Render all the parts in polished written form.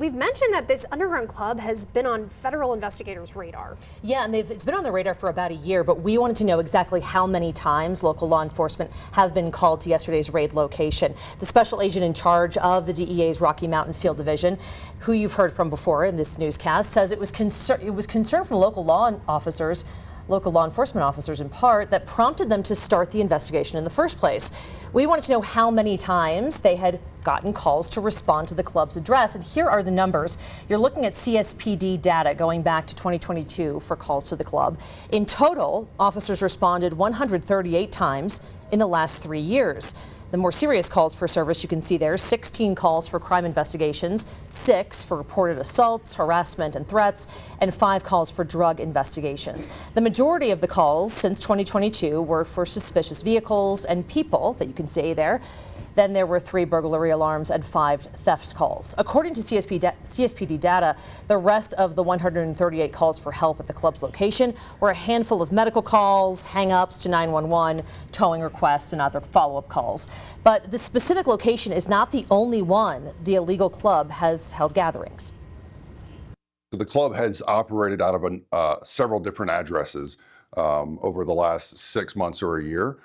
we've mentioned that this underground club has been on federal investigators' radar. Yeah, and it's been on the radar for about a year, but we wanted to know exactly how many times local law enforcement have been called to yesterday's raid location. The special agent in charge of the DEA's Rocky Mountain Field Division, who you've heard from before in this newscast, says it was concern from local law enforcement officers in part that prompted them to start the investigation in the first place. We wanted to know how many times they had gotten calls to respond to the club's address, and here are the numbers. You're looking at CSPD data going back to 2022 for calls to the club. In total, officers responded 138 times in the last 3 years. The more serious calls for service you can see there, 16 calls for crime investigations, 6 for reported assaults, harassment and threats, and 5 calls for drug investigations. The majority of the calls since 2022 were for suspicious vehicles and people that you can see there. Then there were 3 burglary alarms and 5 theft calls. According to CSPD data, the rest of the 138 calls for help at the club's location were a handful of medical calls, hang-ups to 911, towing requests, and other follow-up calls. But the specific location is not the only one the illegal club has held gatherings. The club has operated out of several different addresses over the last 6 months or a year.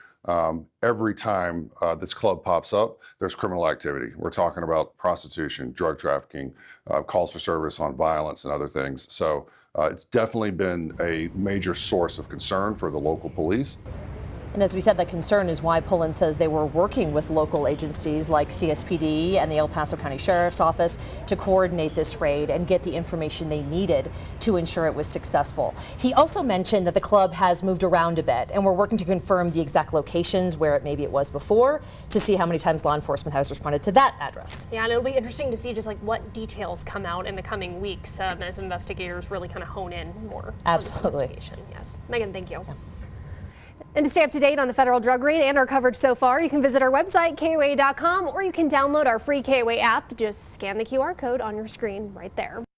Every time this club pops up, there's criminal activity. We're talking about prostitution, drug trafficking, calls for service on violence and other things. So it's definitely been a major source of concern for the local police. And as we said, that concern is why Pullen says they were working with local agencies like CSPD and the El Paso County Sheriff's Office to coordinate this raid and get the information they needed to ensure it was successful. He also mentioned that the club has moved around a bit, and we're working to confirm the exact locations where maybe it was before to see how many times law enforcement has responded to that address. Yeah, and it'll be interesting to see just like what details come out in the coming weeks as investigators really kind of hone in more. Absolutely. On this investigation. Yes. Megan, thank you. Yeah. And to stay up to date on the federal drug raid and our coverage so far, you can visit our website, KOAA.com, or you can download our free KOAA app. Just scan the QR code on your screen right there.